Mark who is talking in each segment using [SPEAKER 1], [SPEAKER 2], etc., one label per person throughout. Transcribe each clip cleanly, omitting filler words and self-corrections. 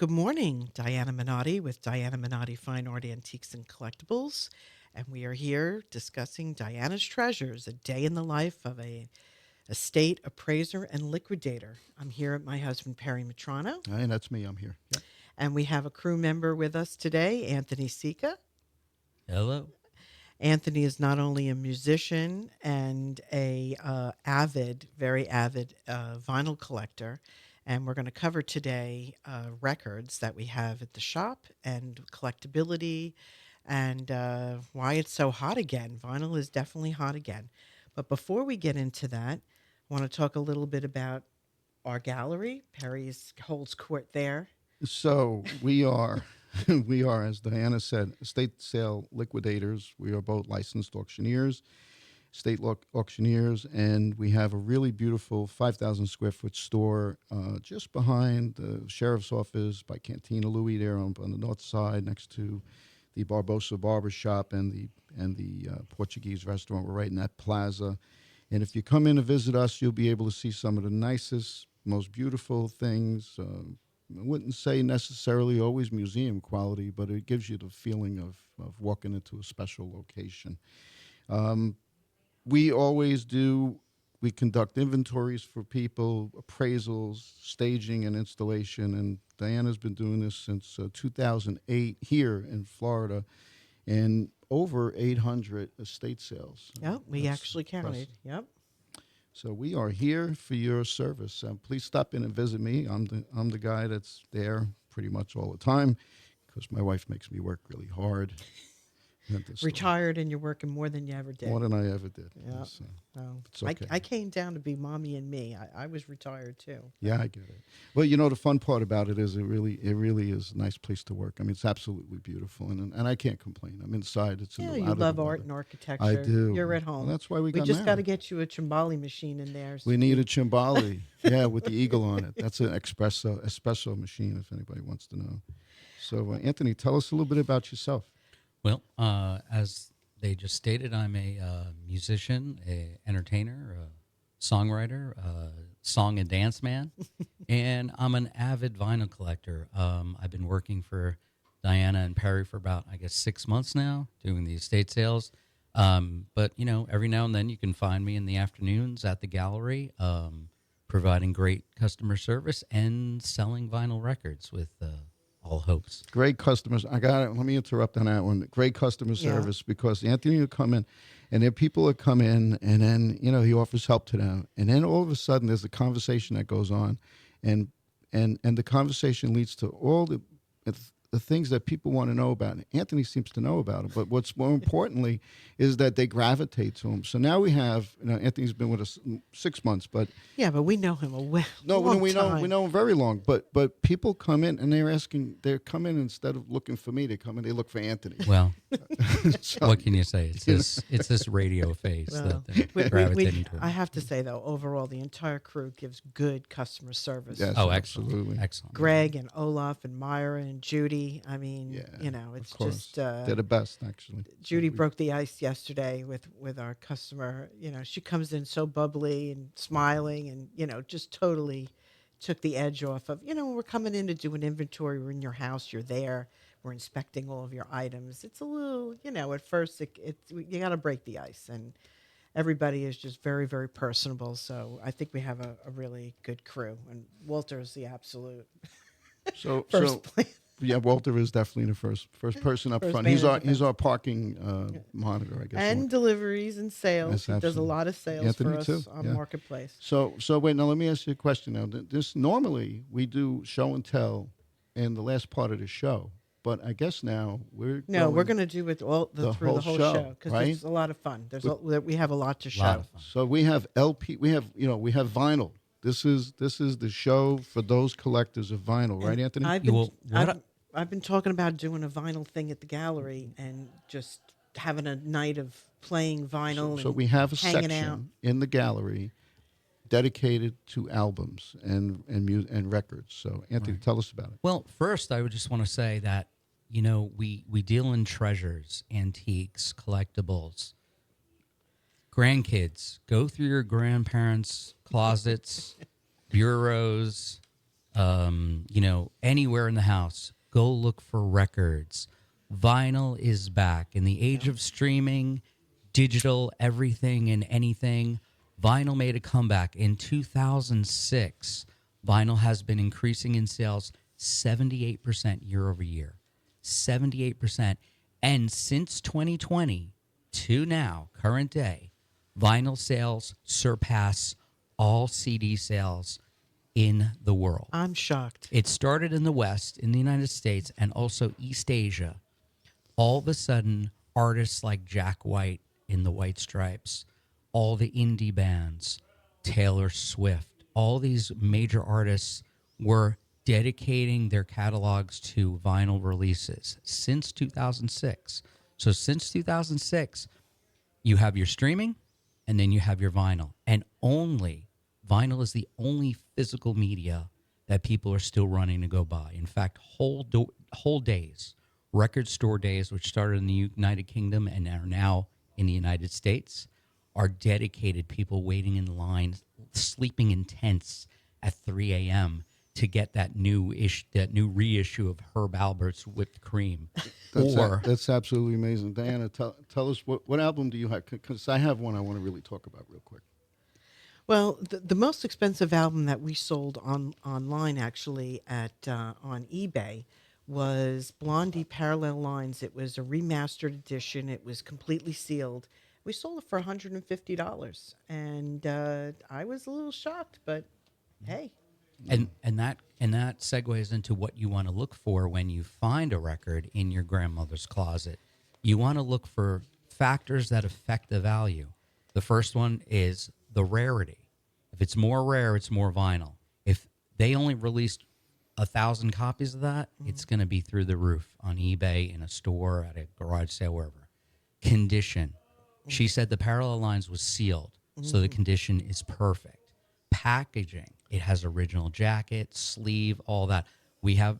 [SPEAKER 1] Good morning, Diana Minotti with Diana Minotti Fine Art Antiques and Collectibles. And we are here discussing Diana's Treasures, a day in the life of a estate appraiser and liquidator. I'm here at my husband, Perry Mitrano,
[SPEAKER 2] Hey, that's me. I'm here. Yep.
[SPEAKER 1] and we have a crew member with us today, Anthony Sica.
[SPEAKER 3] Hello.
[SPEAKER 1] Anthony is not only a musician and a very avid vinyl collector, and we're going to cover today records that we have at the shop and collectability and why it's so hot again. Vinyl is definitely hot again. But before we get into that, I want to talk a little bit about our gallery. Perry's holds court there.
[SPEAKER 2] So we are, we are, as Diana said, estate sale liquidators. We are both licensed auctioneers, auctioneers, and we have a really beautiful 5,000 square foot store just behind the sheriff's office by Cantina Louis there on the north side, next to the Barbosa Barber Shop and the Portuguese restaurant. We're right in that plaza. And if you come in to visit us, you'll be able to see some of the nicest, most beautiful things. I wouldn't say necessarily always museum quality, but it gives you the feeling of walking into a special location. We always do, we conduct inventories for people, appraisals, staging, and installation. And Diana's been doing this since 2008 here in Florida, and over 800 estate sales.
[SPEAKER 1] Yep, we
[SPEAKER 2] That's
[SPEAKER 1] actually counted.
[SPEAKER 2] impressive.
[SPEAKER 1] Yep.
[SPEAKER 2] So we are here for your service. Please stop in and visit me. I'm the guy that's there pretty much all the time because my wife makes me work really hard.
[SPEAKER 1] Retired and you're working more than you ever did.
[SPEAKER 2] More than I ever did.
[SPEAKER 1] Yeah.
[SPEAKER 2] So,
[SPEAKER 1] Oh.
[SPEAKER 2] it's okay.
[SPEAKER 1] I came down to be mommy and me. I was retired too.
[SPEAKER 2] yeah, I get it. Well, you know, the fun part about it is it really is a nice place to work. I mean, it's absolutely beautiful, and I can't complain. I'm inside. It's a
[SPEAKER 1] Yeah,
[SPEAKER 2] little
[SPEAKER 1] you
[SPEAKER 2] out of
[SPEAKER 1] love
[SPEAKER 2] the
[SPEAKER 1] art
[SPEAKER 2] weather.
[SPEAKER 1] and architecture.
[SPEAKER 2] I do.
[SPEAKER 1] You're at home.
[SPEAKER 2] Well, that's why we got
[SPEAKER 1] just got to
[SPEAKER 2] married.
[SPEAKER 1] get you a Chimbali machine in there.
[SPEAKER 2] We need a Chimbali, yeah, with the eagle on it. That's an espresso machine, if anybody wants to know. So, Anthony, tell us a little bit about yourself.
[SPEAKER 3] Well, as they just stated, I'm a musician, a entertainer, a songwriter, a song and dance man, and I'm an avid vinyl collector. I've been working for Diana and Perry for about, I guess, 6 months now, doing the estate sales. But, you know, every now and then you can find me in the afternoons at the gallery, providing great customer service and selling vinyl records with all hopes.
[SPEAKER 2] Great customers. I got it. Let me interrupt on that one. Great customer service because Anthony will come in, and there are people that come in, and then he offers help to them, and then all of a sudden there's a conversation that goes on, and the conversation leads to all the things that people want to know about. And Anthony seems to know about them, but what's more importantly is that they gravitate to him. So now we have, Anthony's been with us 6 months, but
[SPEAKER 1] Yeah, but we know him a long
[SPEAKER 2] we
[SPEAKER 1] time.
[SPEAKER 2] know him very long. But people come in and they come in instead of looking for me, they come in, they look for Anthony.
[SPEAKER 3] Well,
[SPEAKER 2] So-
[SPEAKER 3] what can you say? It's this radio face
[SPEAKER 1] Well,
[SPEAKER 3] that they're gravitating toward.
[SPEAKER 1] I have to say, though, overall, the entire crew gives good customer service.
[SPEAKER 2] Yes,
[SPEAKER 3] Oh, excellent.
[SPEAKER 2] absolutely.
[SPEAKER 3] Excellent.
[SPEAKER 1] Greg and Olaf and Myra and Judy. I mean,
[SPEAKER 2] Yeah,
[SPEAKER 1] it's
[SPEAKER 2] of course.
[SPEAKER 1] just
[SPEAKER 2] They're the best, actually.
[SPEAKER 1] Judy
[SPEAKER 2] So we-
[SPEAKER 1] broke the ice yesterday with our customer. She comes in so bubbly and smiling and, just totally took the edge off of, we're coming in to do an inventory. We're in your house. You're there. We're inspecting all of your items. It's a little, at first you got to break the ice. And everybody is just very, very personable. So I think we have a really good crew. And Walter's the absolute
[SPEAKER 2] So
[SPEAKER 1] first place.
[SPEAKER 2] yeah, Walter is definitely the first person up
[SPEAKER 1] First
[SPEAKER 2] front.
[SPEAKER 1] man
[SPEAKER 2] He's
[SPEAKER 1] at
[SPEAKER 2] our
[SPEAKER 1] the
[SPEAKER 2] he's our parking monitor, I guess.
[SPEAKER 1] And deliveries and sales.
[SPEAKER 2] Yes,
[SPEAKER 1] He does a
[SPEAKER 2] absolutely.
[SPEAKER 1] lot of sales
[SPEAKER 2] Anthony
[SPEAKER 1] for us
[SPEAKER 2] too,
[SPEAKER 1] on
[SPEAKER 2] yeah.
[SPEAKER 1] Marketplace.
[SPEAKER 2] So wait, now let me ask you a question. Now, this normally we do show and tell in the last part of the show, but I guess now we're
[SPEAKER 1] We're going to do it all
[SPEAKER 2] the
[SPEAKER 1] through the
[SPEAKER 2] whole
[SPEAKER 1] whole
[SPEAKER 2] show,
[SPEAKER 1] show because
[SPEAKER 2] right?
[SPEAKER 1] it's a lot of fun. We have a lot to show.
[SPEAKER 3] Lot of fun.
[SPEAKER 2] So we have LP, we have vinyl. This is the show for those collectors of vinyl, right, Anthony?
[SPEAKER 1] I've
[SPEAKER 3] You
[SPEAKER 1] been,
[SPEAKER 3] will- what
[SPEAKER 1] I've been talking about doing a vinyl thing at the gallery and just having a night of playing vinyl.
[SPEAKER 2] So
[SPEAKER 1] and
[SPEAKER 2] we have a
[SPEAKER 1] hanging
[SPEAKER 2] section
[SPEAKER 1] out.
[SPEAKER 2] in the gallery dedicated to albums and records. So Anthony, tell us about it.
[SPEAKER 3] Well, first, I would just want to say that, we deal in treasures, antiques, collectibles. Grandkids, go through your grandparents' closets, bureaus, Anywhere in the house, go look for records. Vinyl is back. In the age of streaming, digital, everything and anything, vinyl made a comeback. In 2006, vinyl has been increasing in sales 78% year over year. 78%. And since 2020 to now, current day, vinyl sales surpass all CD sales in the world.
[SPEAKER 1] I'm shocked.
[SPEAKER 3] It started in the West, in the United States, and also East Asia. All of a sudden, artists like Jack White in the White Stripes, all the indie bands, Taylor Swift, all these major artists were dedicating their catalogs to vinyl releases since 2006. So since 2006, you have your streaming and then you have your vinyl. And vinyl is the only physical media that people are still running to go buy. In fact, whole days, record store days, which started in the United Kingdom and are now in the United States, are dedicated. People waiting in line, sleeping in tents at 3 a.m. to get that new reissue of Herb Alpert's Whipped Cream.
[SPEAKER 2] That's absolutely amazing. Diana, tell us what album do you have? Because I have one I want to really talk about real quick.
[SPEAKER 1] Well, the most expensive album that we sold online actually on eBay was Blondie Parallel Lines. It was a remastered edition. It was completely sealed. We sold it for $150, and I was a little shocked, but hey.
[SPEAKER 3] And that segues into what you want to look for when you find a record in your grandmother's closet. You want to look for factors that affect the value. The first one is the rarity. If it's more rare, it's more vinyl. If they only released 1,000 copies of that, it's going to be through the roof on eBay, in a store, at a garage sale, wherever. Condition. She said the Parallel Lines was sealed, so the condition is perfect. Packaging. It has original jacket, sleeve, all that. We have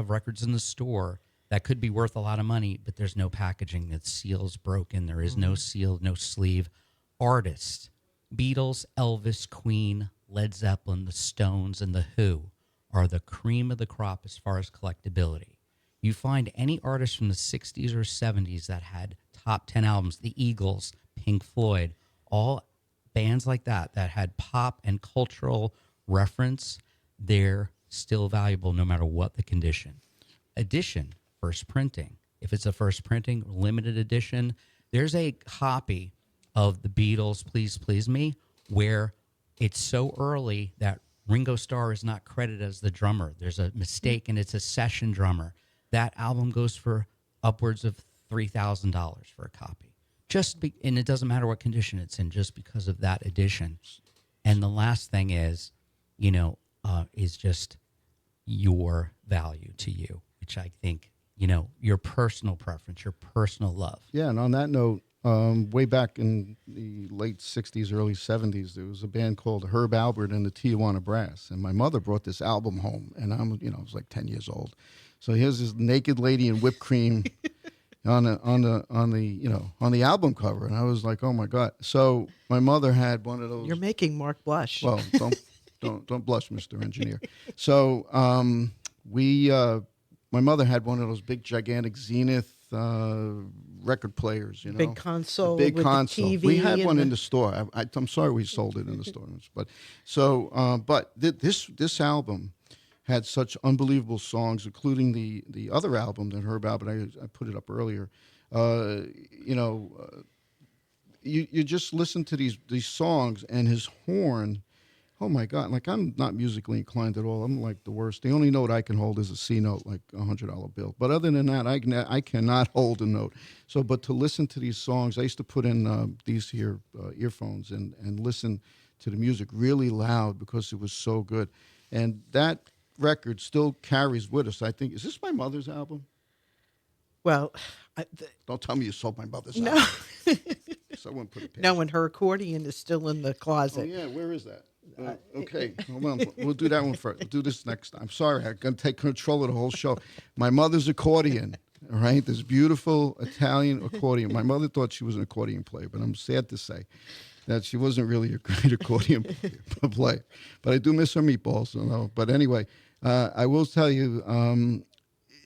[SPEAKER 3] records in the store that could be worth a lot of money, but there's no packaging. The seal's broken. There is no seal, no sleeve. Artist. Beatles, Elvis, Queen, Led Zeppelin, the Stones, and the Who are the cream of the crop as far as collectability. You find any artist from the 60s or 70s that had top 10 albums, the Eagles, Pink Floyd, all bands like that had pop and cultural reference, they're still valuable no matter what the condition. Edition, first printing. If it's a first printing, limited edition, there's a copy of the Beatles, Please Please Me, where it's so early that Ringo Starr is not credited as the drummer. There's a mistake, and it's a session drummer. That album goes for upwards of $3,000 for a copy. And it doesn't matter what condition it's in, just because of that edition. And the last thing is just your value to you, which I think, your personal preference, your personal love.
[SPEAKER 2] Yeah, and on that note, way back in the late 60s, early 70s, there was a band called Herb Alpert and the Tijuana Brass. And my mother brought this album home, and I was like 10 years old. So here's this naked lady in whipped cream on the album cover. And I was like, oh my God. So my mother had one of those.
[SPEAKER 1] You're making Mark blush.
[SPEAKER 2] Well, don't blush, Mr. Engineer. So my mother had one of those big, gigantic Zenith record players,
[SPEAKER 1] big console,
[SPEAKER 2] big
[SPEAKER 1] with
[SPEAKER 2] console.
[SPEAKER 1] the TV.
[SPEAKER 2] We had one in the store. I'm sorry we sold it in the store, but this album had such unbelievable songs, including the other album that Herb Alpert. I put it up earlier. You just listen to these songs and his horn. Oh my God! Like, I'm not musically inclined at all. I'm like the worst. The only note I can hold is a C note, like $100 bill. But other than that, I cannot hold a note. So, but to listen to these songs, I used to put in these here earphones and listen to the music really loud because it was so good. And that record still carries with us. I think, is this my mother's album?
[SPEAKER 1] Well,
[SPEAKER 2] don't tell me you sold my mother's
[SPEAKER 1] no.
[SPEAKER 2] album. Someone put it.
[SPEAKER 1] No, and her accordion is still in the closet.
[SPEAKER 2] Oh yeah, where is that? Okay, hold on. We'll do that one first. We'll do this next time. Sorry, I'm going to take control of the whole show. My mother's accordion, all right? This beautiful Italian accordion. My mother thought she was an accordion player, but I'm sad to say that she wasn't really a great accordion player. But I do miss her meatballs. But anyway, I will tell you,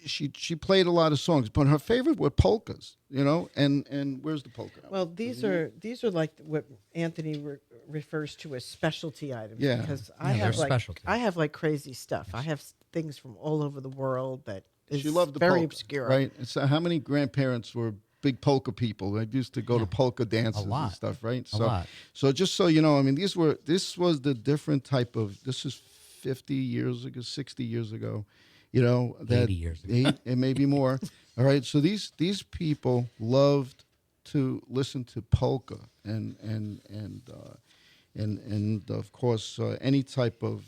[SPEAKER 2] she played a lot of songs, but her favorite were polkas. And where's the polka?
[SPEAKER 1] Well, these are like what Anthony refers to as specialty items,
[SPEAKER 2] Yeah.
[SPEAKER 1] because
[SPEAKER 3] Yeah, they're specialty.
[SPEAKER 1] I have like crazy stuff. I have things from all over the world that is
[SPEAKER 2] She loved the
[SPEAKER 1] very
[SPEAKER 2] polka,
[SPEAKER 1] obscure.
[SPEAKER 2] right? So how many grandparents were big polka people? They used to go to polka dances and
[SPEAKER 3] lot.
[SPEAKER 2] stuff, right?
[SPEAKER 3] A lot.
[SPEAKER 2] So just so you know, I mean, this was the different type of. This is 50 years ago, 60 years ago, that
[SPEAKER 3] 80 years ago.
[SPEAKER 2] and maybe more. All right, so these people loved to listen to polka and of course any type of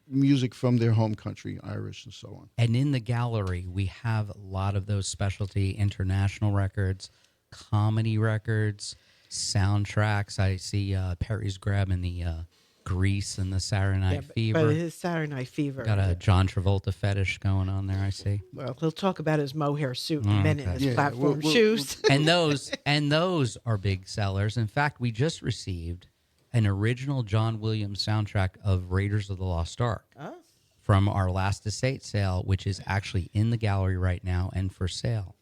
[SPEAKER 2] music from their home country, Irish and so on.
[SPEAKER 3] And in the gallery, we have a lot of those specialty international records, comedy records, soundtracks. I see Perry's grabbing the Grease and the Saturday Night Fever.
[SPEAKER 1] But his Saturday Night Fever.
[SPEAKER 3] Got a John Travolta fetish going on there, I see.
[SPEAKER 1] Well, he'll talk about his mohair suit in a minute,
[SPEAKER 3] okay.
[SPEAKER 1] his
[SPEAKER 2] Yeah,
[SPEAKER 1] platform
[SPEAKER 2] we'll-
[SPEAKER 1] shoes.
[SPEAKER 3] and those are big sellers. In fact, we just received an original John Williams soundtrack of Raiders of the Lost Ark
[SPEAKER 1] Oh.
[SPEAKER 3] from our last estate sale, which is actually in the gallery right now and for sale.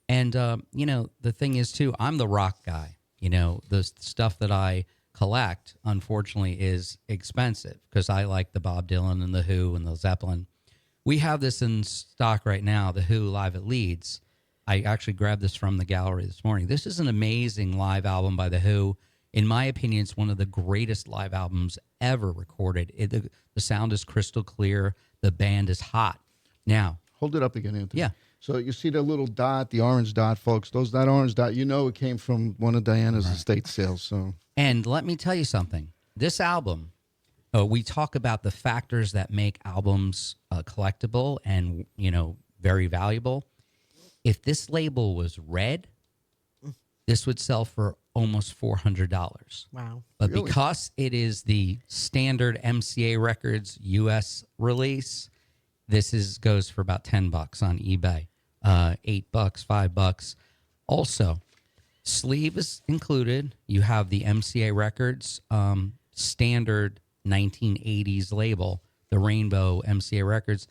[SPEAKER 3] And the thing is too, I'm the rock guy. The stuff that I collect, unfortunately, is expensive because I like the Bob Dylan and the Who and the Zeppelin. We have this in stock right now, the Who live at Leeds. I actually grabbed this from the gallery this morning. This is an amazing live album by the Who. In my opinion, it's one of the greatest live albums ever recorded. The sound is crystal clear. The band is hot. Now,
[SPEAKER 2] Hold it up again, Anthony.
[SPEAKER 3] Yeah.
[SPEAKER 2] So you see the little dot, the orange dot, folks. That orange dot, it came from one of Diana's estate sales. So
[SPEAKER 3] and let me tell you something. This album, we talk about the factors that make albums collectible and, very valuable. If this label was red, this would sell for almost $400.
[SPEAKER 1] Wow.
[SPEAKER 3] But
[SPEAKER 2] Really?
[SPEAKER 3] because it is the standard MCA Records U.S. release, this goes for about $10 on eBay, $8, $5. Also, sleeve is included. You have the MCA Records standard 1980s label, the Rainbow MCA Records.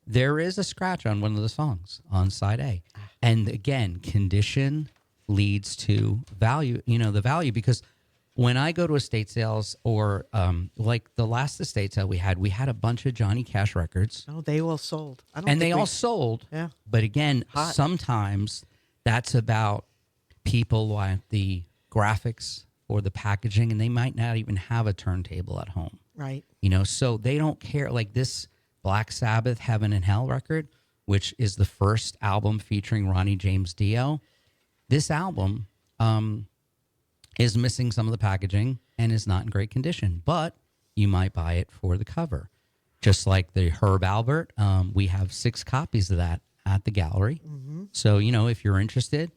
[SPEAKER 3] There is a scratch on one of the songs on side A. And again, condition leads to value, the value, because when I go to estate sales or like the last estate sale we had a bunch of Johnny Cash records.
[SPEAKER 1] Oh, they all sold. I don't
[SPEAKER 3] And
[SPEAKER 1] think
[SPEAKER 3] they
[SPEAKER 1] we-
[SPEAKER 3] all sold.
[SPEAKER 1] Yeah.
[SPEAKER 3] But again,
[SPEAKER 1] Hot.
[SPEAKER 3] sometimes that's about people want the graphics or the packaging, and they might not even have a turntable at home.
[SPEAKER 1] Right.
[SPEAKER 3] So they don't care. Like this Black Sabbath Heaven and Hell record, which is the first album featuring Ronnie James Dio. This album is missing some of the packaging and is not in great condition, but you might buy it for the cover. Just like the Herb Albert, we have 6 copies of that at the gallery. So, if you're interested,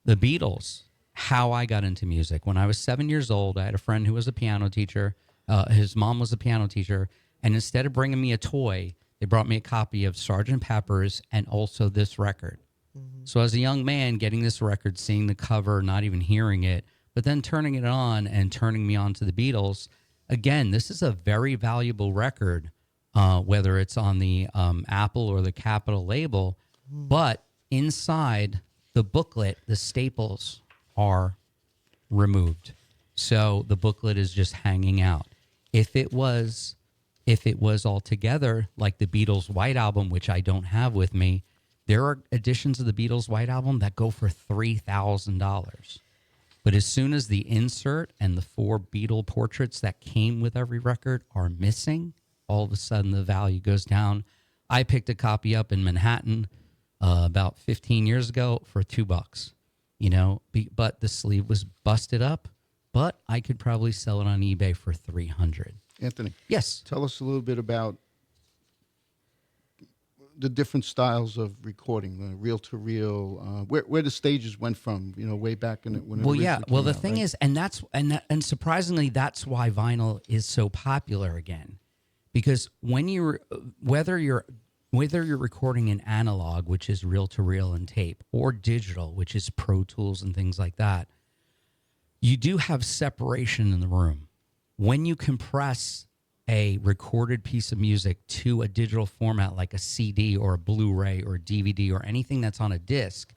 [SPEAKER 3] the Beatles, how I got into music. When I was 7 years old, I had a friend who was a piano teacher. His mom was a piano teacher. And instead of bringing me a toy, they brought me a copy of Sgt. Pepper's and also this record. So as a young man, getting this record, seeing the cover, not even hearing it, but then turning it on and turning me on to the Beatles, again, this is a very valuable record, whether it's on the Apple or the Capitol label. But inside the booklet, the staples are removed. So the booklet is just hanging out. If it was all together, like the Beatles' White Album, which I don't have with me, there are editions of the Beatles' White Album that go for $3,000. But as soon as the insert and the 4 Beatle portraits that came with every record are missing, all of a sudden the value goes down. I picked a copy up in Manhattan about 15 years ago for $2. But the sleeve was busted up, but I could probably sell it on eBay for $300.
[SPEAKER 2] Anthony,
[SPEAKER 3] Yes.
[SPEAKER 2] tell us a little bit about the different styles of recording, reel to reel, where the stages went from, way back when it
[SPEAKER 3] Well, yeah.
[SPEAKER 2] originally
[SPEAKER 3] Well,
[SPEAKER 2] came
[SPEAKER 3] the
[SPEAKER 2] out,
[SPEAKER 3] thing
[SPEAKER 2] right?
[SPEAKER 3] is, and surprisingly, that's why vinyl is so popular again, because whether you're recording in analog, which is reel to reel and tape, or digital, which is Pro Tools and things like that, you do have separation in the room. When you compress a recorded piece of music to a digital format like a CD or a Blu-ray or a DVD or anything that's on a disc,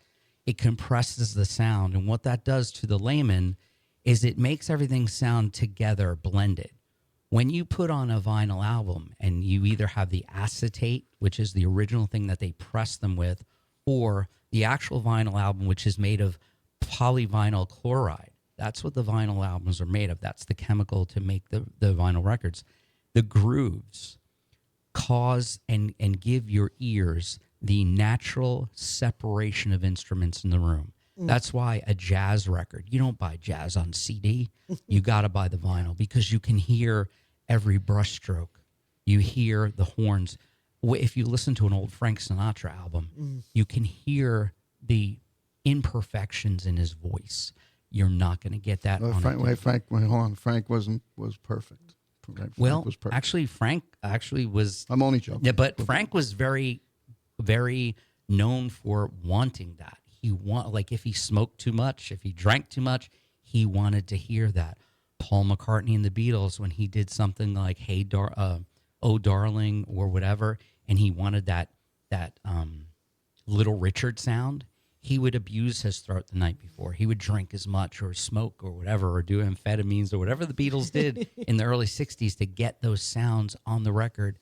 [SPEAKER 3] it compresses the sound. And what that does to the layman is it makes everything sound together, blended. When you put on a vinyl album and you either have the acetate, which is the original thing that they press them with, or the actual vinyl album, which is made of polyvinyl chloride. That's what the vinyl albums are made of. That's the chemical to make the vinyl records. The grooves cause and give your ears the natural separation of instruments in the room. That's why a jazz record, you don't buy jazz on CD. You got to buy the vinyl because you can hear every brushstroke. You hear the horns. If you listen to an old Frank Sinatra album, you can hear the imperfections in his voice. You're not going to get that on
[SPEAKER 2] Hold on. Frank was perfect. Frank was perfect.
[SPEAKER 3] Actually, Frank was.
[SPEAKER 2] I'm only joking.
[SPEAKER 3] Yeah, but Frank was very, very known for wanting that. Like if he smoked too much, if he drank too much, he wanted to hear that. Paul McCartney and the Beatles, when he did something like "Hey, Oh Darling" or whatever, and he wanted that Little Richard sound, he would abuse his throat the night before. He would drink as much or smoke or whatever or do amphetamines or whatever the Beatles did in the early 60s to get those sounds on the record.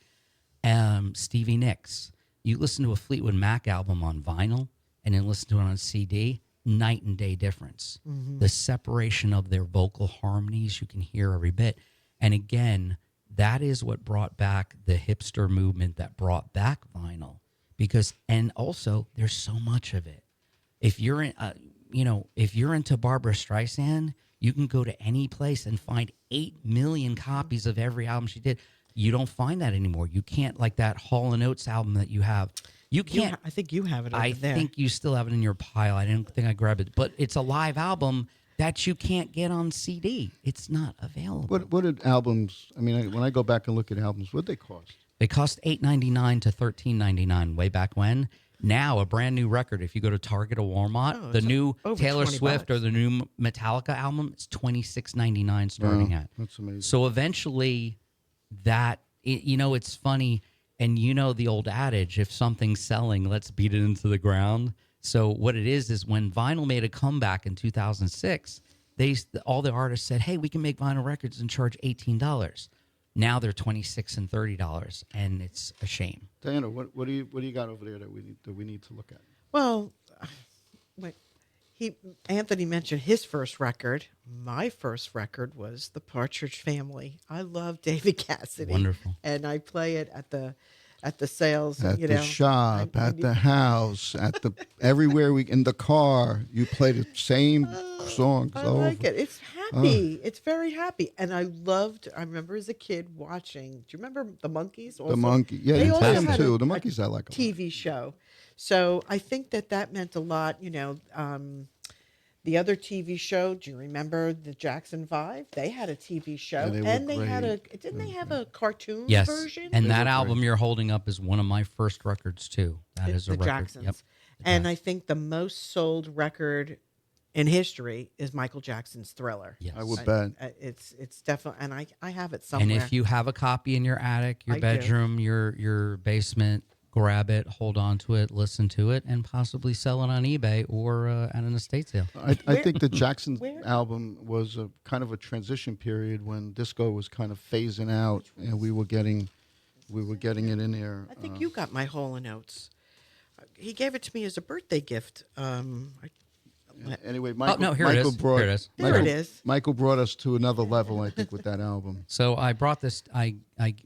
[SPEAKER 3] Stevie Nicks. You listen to a Fleetwood Mac album on vinyl and then listen to it on CD, night and day difference. The separation of their vocal harmonies, you can hear every bit. And again, that is what brought back the hipster movement that brought back vinyl. And also, there's so much of it. If you're if you're into Barbra Streisand, you can go to any place and find 8 million copies of every album she did. You don't find that anymore. You can't, like that Hall & Oates album that you have. You can't.
[SPEAKER 1] I think you have it over there.
[SPEAKER 3] I think you still have it in your pile. I didn't think I grabbed it. But it's a live album that you can't get on CD. It's not available.
[SPEAKER 2] What did albums? I mean, when I go back and look at albums, what did they cost?
[SPEAKER 3] They cost $8.99 to $13.99 way back when. Now, a brand new record, if you go to Target or Walmart, the new Taylor Swift or the new Metallica album, it's $26.99 starting at.
[SPEAKER 2] That's amazing.
[SPEAKER 3] So eventually, it's funny, and the old adage, if something's selling, let's beat it into the ground. So what it is when vinyl made a comeback in 2006, all the artists said, hey, we can make vinyl records and charge $18. Now they're $26 and $30, and it's a shame.
[SPEAKER 2] Diana, what do you got over there that we need to look at?
[SPEAKER 1] Well, Anthony mentioned his first record. My first record was the Partridge Family. I love David Cassidy.
[SPEAKER 3] Wonderful.
[SPEAKER 1] And I play it at the sales,
[SPEAKER 2] at the shop, at the house, everywhere in the car. You play the same songs.
[SPEAKER 1] I like it. It's happy. It's very happy. And I remember as a kid watching. Do you remember the Monkees? Also?
[SPEAKER 2] The Monkees. Yeah,
[SPEAKER 1] they also
[SPEAKER 2] them
[SPEAKER 1] had
[SPEAKER 2] too. The Monkees I like a lot.
[SPEAKER 1] TV show. So I think that meant a lot. The other TV show, do you remember the Jackson 5? They had a TV show.
[SPEAKER 2] Yeah,
[SPEAKER 1] they have a cartoon
[SPEAKER 3] Yes.
[SPEAKER 1] version?
[SPEAKER 3] And that album you're holding up is one of my first records, too. That is a
[SPEAKER 1] the
[SPEAKER 3] record.
[SPEAKER 1] Jacksons.
[SPEAKER 3] Yep.
[SPEAKER 1] And I think the most sold record in history is Michael Jackson's Thriller.
[SPEAKER 3] Yes.
[SPEAKER 2] I would bet.
[SPEAKER 1] It's definitely, and I have it somewhere.
[SPEAKER 3] And if you have a copy in your attic, your
[SPEAKER 1] I do.
[SPEAKER 3] bedroom, your basement, grab it, hold on to it, listen to it, and possibly sell it on eBay or at an estate sale.
[SPEAKER 2] I think the Jackson album was a kind of a transition period when disco was kind of phasing out, and we were getting it in there.
[SPEAKER 1] I think you got my Hall & Oates. He gave it to me as a birthday gift.
[SPEAKER 2] Anyway, Michael,
[SPEAKER 3] here it is. Here it is.
[SPEAKER 1] There it is.
[SPEAKER 2] Michael brought us to another level, I think, with that album.
[SPEAKER 3] So I brought this.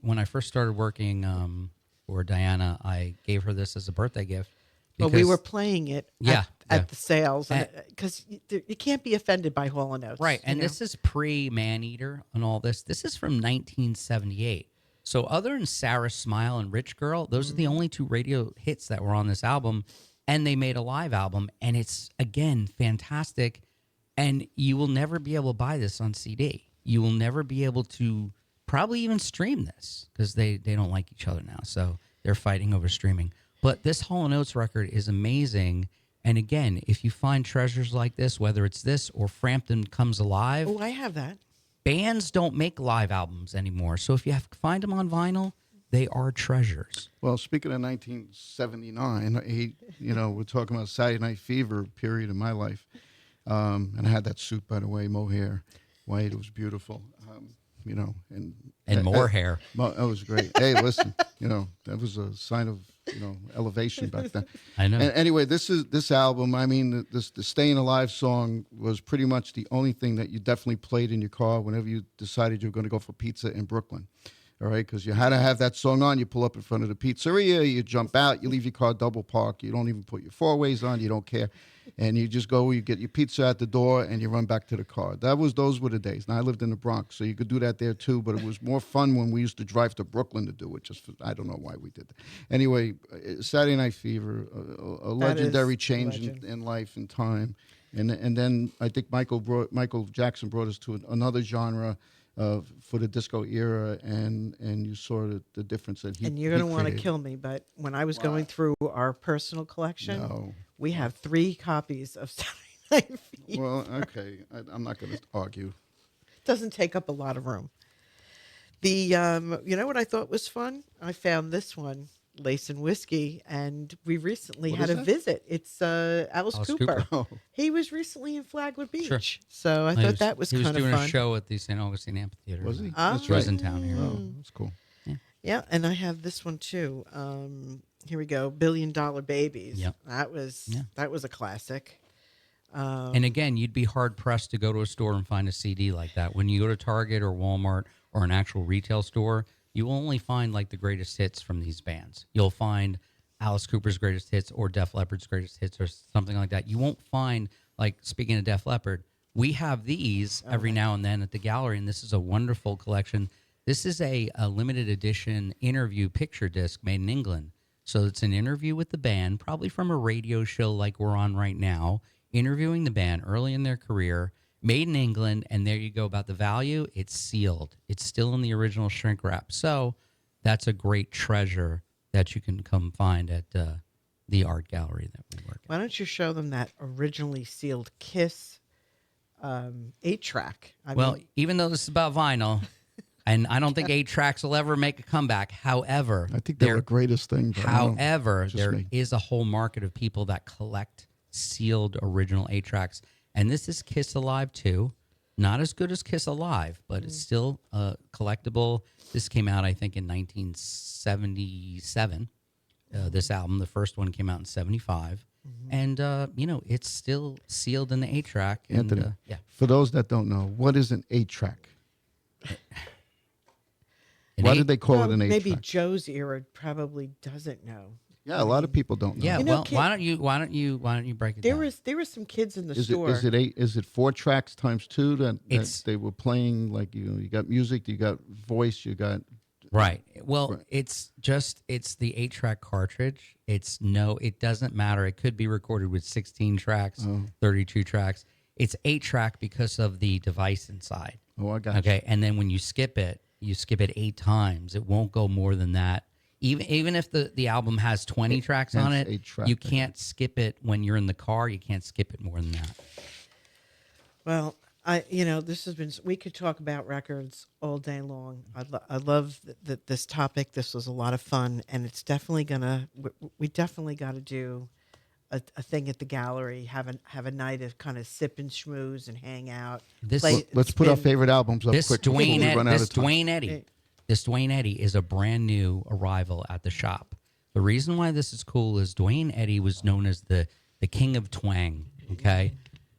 [SPEAKER 3] When I first started working for Diana, I gave her this as a birthday gift.
[SPEAKER 1] But we were playing it at the sales because you can't be offended by Hall & Oates.
[SPEAKER 3] Right, and this is pre-Man-Eater and all this. This is from 1978. So other than Sarah Smile and Rich Girl, those are the only two radio hits that were on this album, and they made a live album, and it's, again, fantastic, and you will never be able to buy this on CD. You will never be able to probably even stream this because they don't like each other now, so they're fighting over streaming. But this Hall & Oates record is amazing. And again, if you find treasures like this, whether it's this or Frampton Comes Alive.
[SPEAKER 1] Oh, I have that.
[SPEAKER 3] bands don't make live albums anymore. So if you find them on vinyl, they are treasures.
[SPEAKER 2] Well, speaking of 1979, we're talking about Saturday Night Fever period in my life. And I had that suit, by the way, mohair, white. It was beautiful.
[SPEAKER 3] And more hair.
[SPEAKER 2] That was great. Hey, listen, that was a sign of, elevation back then.
[SPEAKER 3] I know.
[SPEAKER 2] And anyway, this album, I mean, the Staying Alive song was pretty much the only thing that you definitely played in your car whenever you decided you were going to go for pizza in Brooklyn. All right, because you had to have that song on. You pull up in front of the pizzeria, you jump out, you leave your car double parked. You don't even put your four ways on. You don't care. And you just go, you get your pizza at the door, and you run back to the car. Those were the days. Now, I lived in the Bronx, so you could do that there, too, but it was more fun when we used to drive to Brooklyn to do it. I don't know why we did that. Anyway, Saturday Night Fever, a legendary change in life and time. And then I think Michael Jackson brought us to another genre for the disco era, and you saw the difference that he
[SPEAKER 1] And you're going to want to
[SPEAKER 2] created.
[SPEAKER 1] kill me, but when I was going through our personal collection,
[SPEAKER 2] No.
[SPEAKER 1] we have 3 copies of Saturday Night Fever.
[SPEAKER 2] Well, okay. I'm not going to argue.
[SPEAKER 1] It doesn't take up a lot of room. You know what I thought was fun? I found this one, Lace and Whiskey, and we recently
[SPEAKER 2] What
[SPEAKER 1] had
[SPEAKER 2] is
[SPEAKER 1] a
[SPEAKER 2] that?
[SPEAKER 1] visit. It's Alice Cooper.
[SPEAKER 2] Oh.
[SPEAKER 1] He was recently in Flagwood Beach,
[SPEAKER 3] Sure.
[SPEAKER 1] so I thought that was
[SPEAKER 3] he
[SPEAKER 1] kind
[SPEAKER 3] was
[SPEAKER 1] of
[SPEAKER 3] doing
[SPEAKER 1] fun.
[SPEAKER 3] a show at the St. Augustine Amphitheater.
[SPEAKER 2] Was he?
[SPEAKER 1] Ah.
[SPEAKER 2] That's
[SPEAKER 3] He was
[SPEAKER 2] right.
[SPEAKER 3] in town here.
[SPEAKER 2] Oh, that's cool.
[SPEAKER 1] Yeah, and I have this one too. Here we go, $1 Billion Babies.
[SPEAKER 3] Yep.
[SPEAKER 1] That was a classic.
[SPEAKER 3] And again, you'd be hard pressed to go to a store and find a CD like that. When you go to Target or Walmart or an actual retail store, you will only find like the greatest hits from these bands. You'll find Alice Cooper's greatest hits or Def Leppard's greatest hits or something like that. You won't find, like, speaking of Def Leppard, we have these every now and then at the gallery, and this is a wonderful collection. This is a limited edition interview picture disc made in England. So it's an interview with the band, probably from a radio show like we're on right now, interviewing the band early in their career, made in England, and there you go. About the value, it's sealed. It's still in the original shrink wrap. So that's a great treasure that you can come find at the art gallery that we work at.
[SPEAKER 1] Why don't you show them that originally sealed Kiss 8-track?
[SPEAKER 3] Well, even though this is about vinyl, and I don't think 8 tracks will ever make a comeback. However,
[SPEAKER 2] I think they're the greatest thing. But
[SPEAKER 3] However,
[SPEAKER 2] just
[SPEAKER 3] there
[SPEAKER 2] me.
[SPEAKER 3] is a whole market of people that collect sealed original 8 tracks, and this is Kiss Alive 2. Not as good as Kiss Alive, but it's still collectible. This came out, I think, in 1977. This album, the first one, came out in 75. And, it's still sealed in the 8-track.
[SPEAKER 2] Anthony,
[SPEAKER 3] Yeah.
[SPEAKER 2] for those that don't know, what is an 8-track?
[SPEAKER 3] An
[SPEAKER 2] Why
[SPEAKER 3] eight-
[SPEAKER 2] did they call
[SPEAKER 1] well,
[SPEAKER 2] it an 8-track?
[SPEAKER 1] maybe Joe's era probably doesn't know.
[SPEAKER 2] Yeah, a lot of people don't know.
[SPEAKER 3] Yeah,
[SPEAKER 1] You know,
[SPEAKER 3] well, why don't you break it
[SPEAKER 1] There
[SPEAKER 3] down?
[SPEAKER 1] there were some kids in the
[SPEAKER 2] Is
[SPEAKER 1] store.
[SPEAKER 2] it 4 tracks times 2 that
[SPEAKER 3] It's-
[SPEAKER 2] they were playing? Like, you got music, you got voice, you got...
[SPEAKER 3] Right. Well,
[SPEAKER 2] Right.
[SPEAKER 3] it's the 8-track cartridge. It doesn't matter. It could be recorded with 16 tracks, 32 tracks. It's 8-track because of the device inside.
[SPEAKER 2] Oh, I got
[SPEAKER 3] Okay. And then when you skip it 8 times. It won't go more than that. Even if the album has 20 tracks on
[SPEAKER 2] Hence
[SPEAKER 3] it,
[SPEAKER 2] 8-track,
[SPEAKER 3] you
[SPEAKER 2] I
[SPEAKER 3] can't skip it when you're in the car. You can't skip it more than that.
[SPEAKER 1] Well, this has been. We could talk about records all day long. I love this topic. This was a lot of fun, and it's definitely gonna. We definitely got to do a thing at the gallery. Have a night of kind of sip and schmooze and hang out.
[SPEAKER 3] This-
[SPEAKER 2] Let's put our favorite albums up
[SPEAKER 3] This
[SPEAKER 2] quick before
[SPEAKER 3] Dwayne,
[SPEAKER 2] we
[SPEAKER 3] Ed-
[SPEAKER 2] run out
[SPEAKER 3] this
[SPEAKER 2] of time.
[SPEAKER 3] Dwayne Eddy, this Dwayne Eddy is a brand new arrival at the shop. The reason why this is cool is Dwayne Eddy was known as the king of twang. Okay,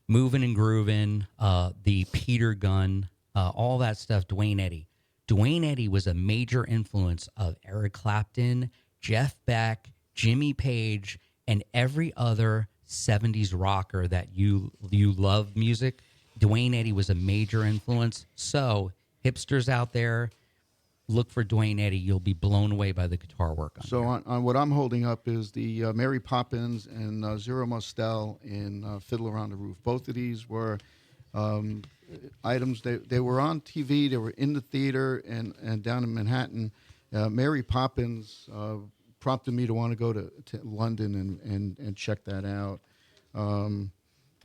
[SPEAKER 3] moving and grooving, the Peter Gunn, all that stuff. Dwayne Eddy. Dwayne Eddy was a major influence of Eric Clapton, Jeff Beck, Jimmy Page, and every other 70s rocker that you love music. Dwayne Eddy was a major influence. So hipsters out there, look for Dwayne Eddy. You'll be blown away by the guitar work on
[SPEAKER 2] So
[SPEAKER 3] here.
[SPEAKER 2] on what I'm holding up is the Mary Poppins and Zero Mostel in Fiddle Around the Roof. Both of these were items. They were on TV. They were in the theater and down in Manhattan. Mary Poppins prompted me to want to go to London and check that out.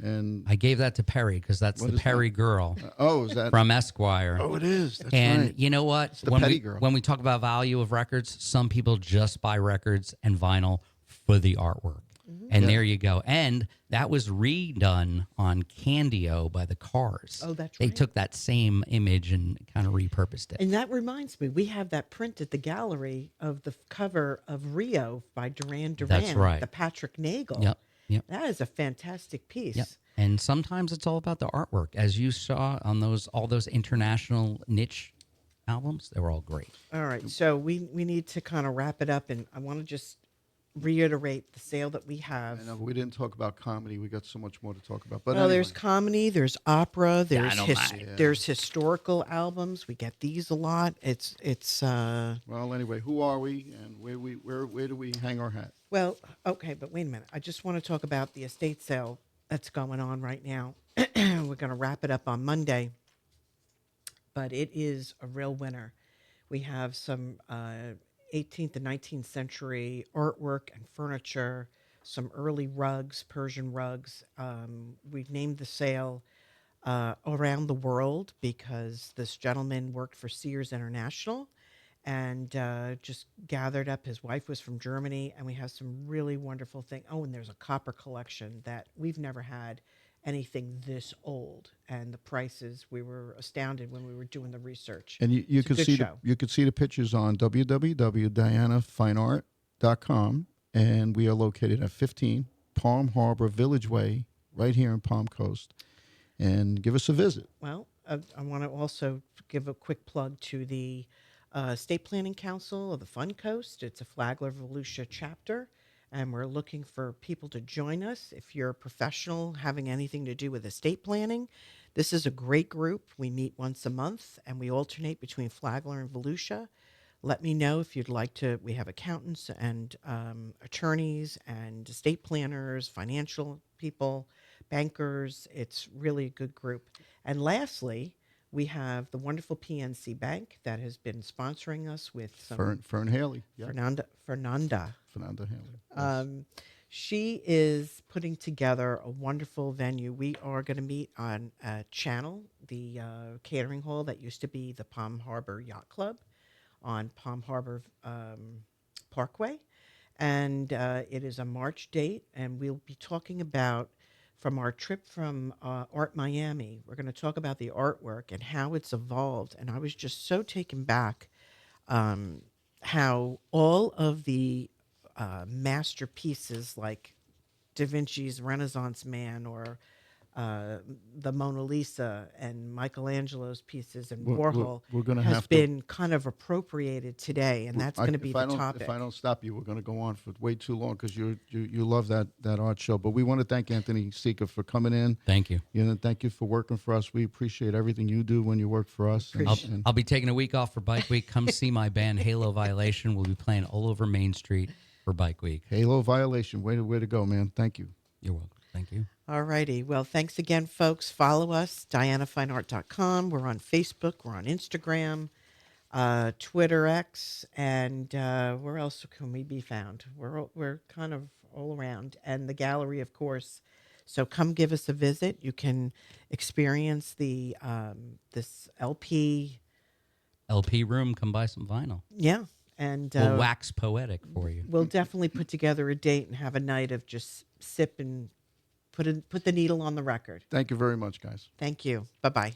[SPEAKER 2] And
[SPEAKER 3] I gave that to Perry because that's
[SPEAKER 2] what
[SPEAKER 3] the
[SPEAKER 2] is that?
[SPEAKER 3] Perry girl
[SPEAKER 2] Oh, is that?
[SPEAKER 3] from Esquire.
[SPEAKER 2] Oh, it is. That's
[SPEAKER 3] And
[SPEAKER 2] right.
[SPEAKER 3] you know what?
[SPEAKER 2] It's the petty girl.
[SPEAKER 3] When we talk about value of records, some people just buy records and vinyl for the artwork. And
[SPEAKER 2] Yeah.
[SPEAKER 3] there you go. And that was redone on Candio by the Cars.
[SPEAKER 1] Oh, that's
[SPEAKER 3] They
[SPEAKER 1] right.
[SPEAKER 3] took that same image and kind of repurposed it.
[SPEAKER 1] And that reminds me, we have that print at the gallery of the cover of Rio by Duran Duran.
[SPEAKER 3] That's right.
[SPEAKER 1] The Patrick Nagel.
[SPEAKER 3] Yep. Yep.
[SPEAKER 1] That is a fantastic piece.
[SPEAKER 3] Yep. And sometimes it's all about the artwork. As you saw on all those international niche albums, they were all great.
[SPEAKER 1] All right, so we need to kind of wrap it up, and I want to just reiterate the sale that we have.
[SPEAKER 2] I know, but we didn't talk about comedy. We got so much more to talk about. But
[SPEAKER 1] Well,
[SPEAKER 2] anyway.
[SPEAKER 1] there's comedy, there's opera, there's
[SPEAKER 3] Dynamite.
[SPEAKER 1] there's historical albums. We get these a lot. It's
[SPEAKER 2] Well, anyway, who are we, and where do we hang our hat?
[SPEAKER 1] well, okay, but wait a minute. I just want to talk about the estate sale that's going on right now. We're going to wrap it up on Monday, but it is a real winner. We have some 18th and 19th century artwork and furniture, some early rugs, Persian rugs. We've named the sale Around the World because this gentleman worked for Sears International and just gathered up. His wife was from Germany, and we have some really wonderful things. Oh, and there's a copper collection that we've never had anything this old, and the prices, we were astounded when we were doing the research.
[SPEAKER 2] And you
[SPEAKER 1] It's a
[SPEAKER 2] could
[SPEAKER 1] good
[SPEAKER 2] see
[SPEAKER 1] show.
[SPEAKER 2] you could see the pictures on www.dianafineart.com, and we are located at 15 Palm Harbor Village Way, right here in Palm Coast. And give us a visit.
[SPEAKER 1] Well, I want to also give a quick plug to the State Planning Council of the Fun Coast. It's a Flagler Volusia chapter, and we're looking for people to join us. If you're a professional having anything to do with estate planning, this is a great group. We meet once a month, and we alternate between Flagler and Volusia. Let me know if you'd like to. We have accountants and attorneys and estate planners, financial people, bankers. It's really a good group. And lastly, we have the wonderful PNC Bank that has been sponsoring us with some
[SPEAKER 2] Fern Haley. Yeah.
[SPEAKER 1] Fernanda.
[SPEAKER 2] Fernanda Haley. Yes.
[SPEAKER 1] She is putting together a wonderful venue. We are going to meet on Channel, the catering hall that used to be the Palm Harbor Yacht Club on Palm Harbor Parkway. And it is a March date, and we'll be talking about from our trip from Art Miami. We're going to talk about the artwork and how it's evolved. And I was just so taken back how all of the masterpieces like Da Vinci's Renaissance Man or the Mona Lisa and Michelangelo's pieces and Warhol
[SPEAKER 2] we're gonna
[SPEAKER 1] has
[SPEAKER 2] have to-
[SPEAKER 1] been kind of appropriated today, and that's going to be
[SPEAKER 2] If
[SPEAKER 1] the
[SPEAKER 2] I don't-
[SPEAKER 1] topic.
[SPEAKER 2] If I don't stop you, we're going to go on for way too long because you love that art show. But we want to thank Anthony Sica for coming in.
[SPEAKER 3] Thank you.
[SPEAKER 2] You know, thank you for working for us. We appreciate everything you do when you work for us.
[SPEAKER 3] I'll be taking a week off for Bike Week. Come see my band Halo Violation. We'll be playing all over Main Street for Bike Week.
[SPEAKER 2] Halo Violation. Way to go, man. Thank you.
[SPEAKER 3] You're welcome. Thank you.
[SPEAKER 1] All righty. Well, thanks again, folks. Follow us, DianaFineArt.com. We're on Facebook. We're on Instagram, Twitter X, and where else can we be found? We're kind of all around. And the gallery, of course. So come give us a visit. You can experience the this LP.
[SPEAKER 3] LP room, come buy some vinyl.
[SPEAKER 1] Yeah. And
[SPEAKER 3] We'll wax poetic for you.
[SPEAKER 1] we'll definitely put together a date and have a night of just sip and put the needle on the record.
[SPEAKER 2] Thank you very much, guys.
[SPEAKER 1] Thank you. Bye-bye.